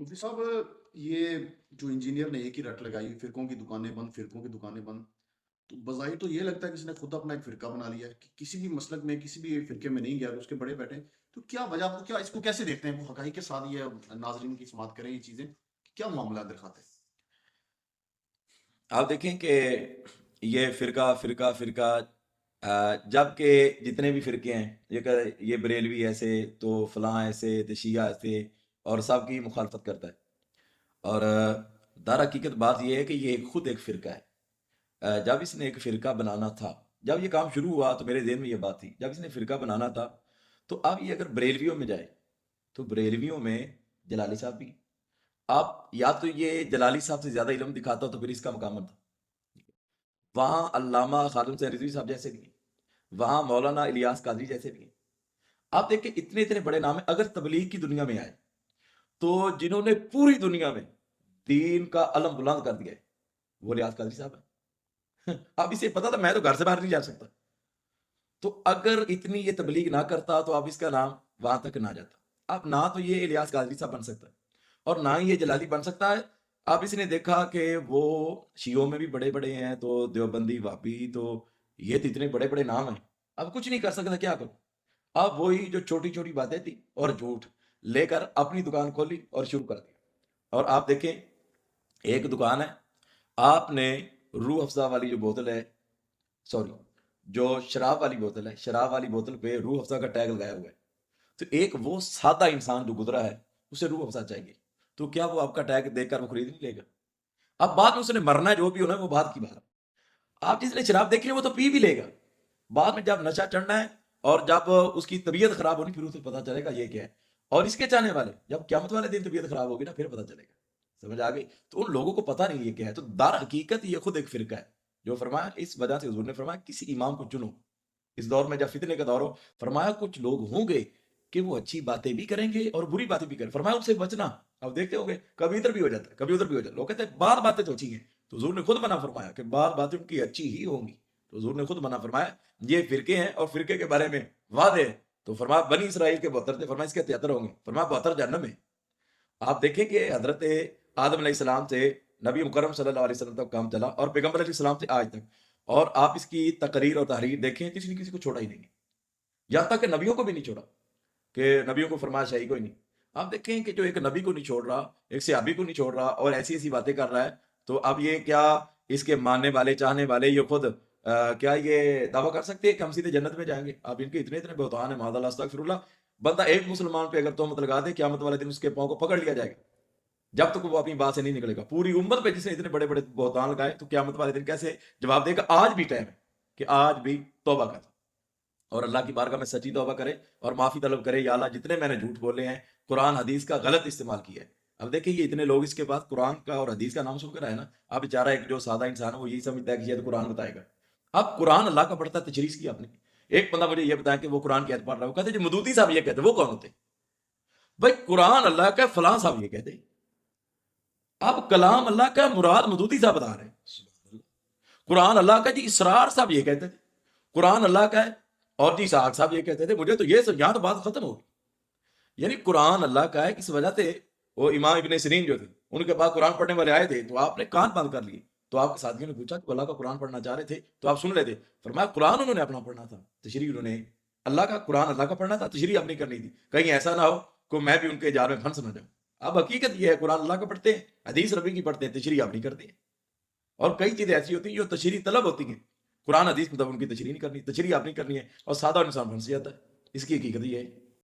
مفتی صاحب، یہ جو انجینئر نے ایک ہی رٹ لگائی، فرقوں کی دکانیں بند، فرقوں کی دکانیں بند، تو بظاہر تو یہ لگتا ہے کہ اس نے خود اپنا ایک فرقہ بنا لیا ہے کہ کسی بھی مسلک میں کسی بھی فرقے میں نہیں گیا تو اس کے بڑے بیٹھے ہیں۔ تو کیا وجہ، آپ کو کیا اس کو کیسے دیکھتے ہیں؟ وہ حقائق کے ساتھ یہ ناظرین کی سماعت کریں یہ چیزیں، کیا معاملات دکھاتے ہیں؟ آپ دیکھیں کہ یہ فرقہ فرقہ فرقہ جب کہ جتنے بھی فرقے ہیں، یہ بریلوی ایسے، تو فلاں ایسے، تو شیعہ ایسے، اور سب کی مخالفت کرتا ہے۔ اور در حقیقت بات یہ ہے کہ یہ خود ایک فرقہ ہے۔ جب اس نے ایک فرقہ بنانا تھا، جب یہ کام شروع ہوا تو میرے ذہن میں یہ بات تھی، جب اس نے فرقہ بنانا تھا تو اب یہ اگر بریلویوں میں جائے تو بریلویوں میں جلالی صاحب بھی، آپ یا تو یہ جلالی صاحب سے زیادہ علم دکھاتا تو پھر اس کا مقام تھا، وہاں علامہ خادم سے رضوی صاحب جیسے بھی ہیں، وہاں مولانا الیاس قادری جیسے بھی ہیں۔ آپ دیکھیں اتنے اتنے بڑے نام ہیں، اگر تبلیغ کی دنیا میں آئے تو جنہوں نے پوری دنیا میں دین کا علم بلند کر دیا ہے وہ الیاس قادری صاحب ہیں۔ اب اسے پتا تھا میں تو گھر سے باہر نہیں جا سکتا، تو اگر اتنی یہ تبلیغ نہ کرتا تو اب اس کا نام وہاں تک نہ جاتا۔ اب نہ تو یہ الیاس قادری صاحب بن سکتا ہے اور نہ ہی یہ جلالی بن سکتا ہے۔ اب اس نے دیکھا کہ وہ شیعوں میں بھی بڑے بڑے ہیں، تو دیوبندی، وہابی، تو یہ تو اتنے بڑے بڑے نام ہیں، اب کچھ نہیں کر سکتا، کیا کروں؟ اب وہی جو چھوٹی چھوٹی باتیں تھی اور جھوٹ لے کر اپنی دکان کھولی اور شروع کر دی۔ اور آپ دیکھیں، ایک دکان ہے، آپ نے روح افزا والی جو بوتل ہے، سوری، جو شراب والی بوتل ہے، شراب والی بوتل پہ روح افزا کا ٹیگ لگایا ہوا ہے، تو ایک وہ سادہ انسان جو گزرا ہے اسے روح افزا چاہیے، تو کیا وہ آپ کا ٹیگ دیکھ کر وہ خرید نہیں لے گا؟ اب بعد میں اس نے مرنا ہے، جو بھی ہونا ہے وہ بات کی بات ہے۔ آپ جس نے شراب دیکھی ہے وہ تو پی بھی لے گا، بعد میں جب نشہ چڑھنا ہے اور جب اس کی طبیعت خراب ہونی پھر اسے پتا چلے گا یہ کیا ہے۔ اور اس کے چاہنے والے جب قیامت والے دن طبیعت خراب ہوگی نا پھر پتا چلے گا، سمجھ آ گئی؟ تو ان لوگوں کو پتا نہیں یہ کیا ہے، تو دار حقیقت یہ خود ایک فرقہ ہے، جو فرمایا اس وجہ سے حضور نے فرمایا کسی امام کو چنو اس دور میں جب فتنے کا دور ہو، فرمایا کچھ لوگ ہوں گے کہ وہ اچھی باتیں بھی کریں گے اور بری باتیں بھی کریں، فرمایا ان سے بچنا۔ اب دیکھتے ہوں گے کبھی ادھر بھی ہو جاتا ہے کبھی ادھر بھی ہو جاتا ہے، لوگ کہتے ہیں بعض باتیں تو اچھی ہیں، تو حضور نے خود منع فرمایا کہ بعض باتیں ان کی اچھی ہی ہوں گی، تو حضور نے خود منع فرمایا یہ فرقے ہیں اور فرقے کے بارے میں وعدے ہیں، تو فرمایا بنی اسرائیل کے 72 تھے، فرمایا اس کے 73 ہوں گے، فرمایا 72 جہنم میں۔ آپ دیکھیں کہ حضرت آدم علیہ السلام سے نبی مکرم صلی اللہ علیہ وسلم تک کام چلا اور پیغمبر علیہ السلام سے آج تک، اور آپ اس کی تقریر اور تحریر دیکھیں، کسی نے کسی کو چھوڑا ہی نہیں ہے، یہاں تک کہ نبیوں کو بھی نہیں چھوڑا، کہ نبیوں کو فرمایا شاہی کوئی نہیں۔ آپ دیکھیں کہ جو ایک نبی کو نہیں چھوڑ رہا، ایک صحابی کو نہیں چھوڑ رہا اور ایسی ایسی باتیں کر رہا ہے، تو اب یہ کیا اس کے ماننے والے چاہنے والے یہ خود کیا یہ دعویٰ کر سکتے ہیں کہ ہم سیدھے جنت میں جائیں گے؟ اب ان کے اتنے اتنے بہتان ہیں، معاذ اللہ استغفر اللہ۔ بندہ ایک مسلمان پہ اگر تہمت لگا دے، قیامت والے دن اس کے پاؤں کو پکڑ لیا جائے گا جب تک وہ اپنی بات سے نہیں نکلے گا۔ پوری امت پہ جس نے اتنے بڑے بڑے بہتان لگائے تو قیامت والے دن کیسے جواب دے گا؟ آج بھی ٹائم ہے کہ آج بھی توبہ کر اور اللہ کی بارگاہ میں سچی توبہ کرے اور معافی طلب کرے، یا اللہ جتنے میں نے جھوٹ بولے ہیں، قرآن حدیث کا غلط استعمال کیا ہے۔ اب دیکھیں یہ اتنے لوگ اس کے بعد قرآن کا اور حدیث کا نام سن کر آئے نا، اب بیچارہ ایک جو سادہ انسان ہے وہ یہی سمجھتا ہے کہ یہ قرآن بتائے گا۔ اب قرآن اللہ کا پڑھتا ہے، تشریح کی آپ نے، ایک بندہ مجھے یہ بتایا کہ وہ قرآن کی آیت پڑھ رہا ہے، وہ کہتے ہیں جو مدودی صاحب یہ کہتے ہیں، وہ کون ہوتے ہیں؟ بھائی قرآن اللہ کا، فلاں صاحب یہ کہتے ہیں، اب کلام اللہ کا مراد مدودی صاحب بتا رہے ہیں۔ قرآن اللہ کا جی اسرار صاحب یہ کہتے تھے، قرآن اللہ کا ہے، اور جی اسحاق صاحب یہ کہتے تھے، مجھے تو یہ سب یہاں تو بات ختم ہوگی۔ یعنی قرآن اللہ کا ہے، اس وجہ سے وہ امام ابن سیرین جو تھے ان کے پاس قرآن پڑھنے والے آئے تھے تو آپ نے کان بند کر لیے، تو آپ کے ساتھیوں نے پوچھا کہ وہ اللہ کا قرآن پڑھنا چاہ رہے تھے تو آپ سن لیتے؟ فرمایا قرآن انہوں نے اپنا پڑھنا تھا، تشریح انہوں نے اللہ کا، قرآن اللہ کا پڑھنا تھا، تشریح اپنی کرنی تھی، کہیں ایسا نہ ہو کہ میں بھی ان کے جال میں پھنس نہ جاؤں۔ اب حقیقت یہ ہے قرآن اللہ کا پڑھتے ہیں، حدیث ربی کی پڑھتے ہیں، تشریح اپنی کرتے ہیں۔ اور کئی چیزیں ایسی ہوتی ہیں جو تشریح طلب ہوتی ہیں، قرآن حدیث مطلب ان کی تشریح نہیں کرنی، تشریح اپنی کرنی ہے، اور سادہ انسان پھنس جاتا ہے۔ اس کی حقیقت یہ ہے۔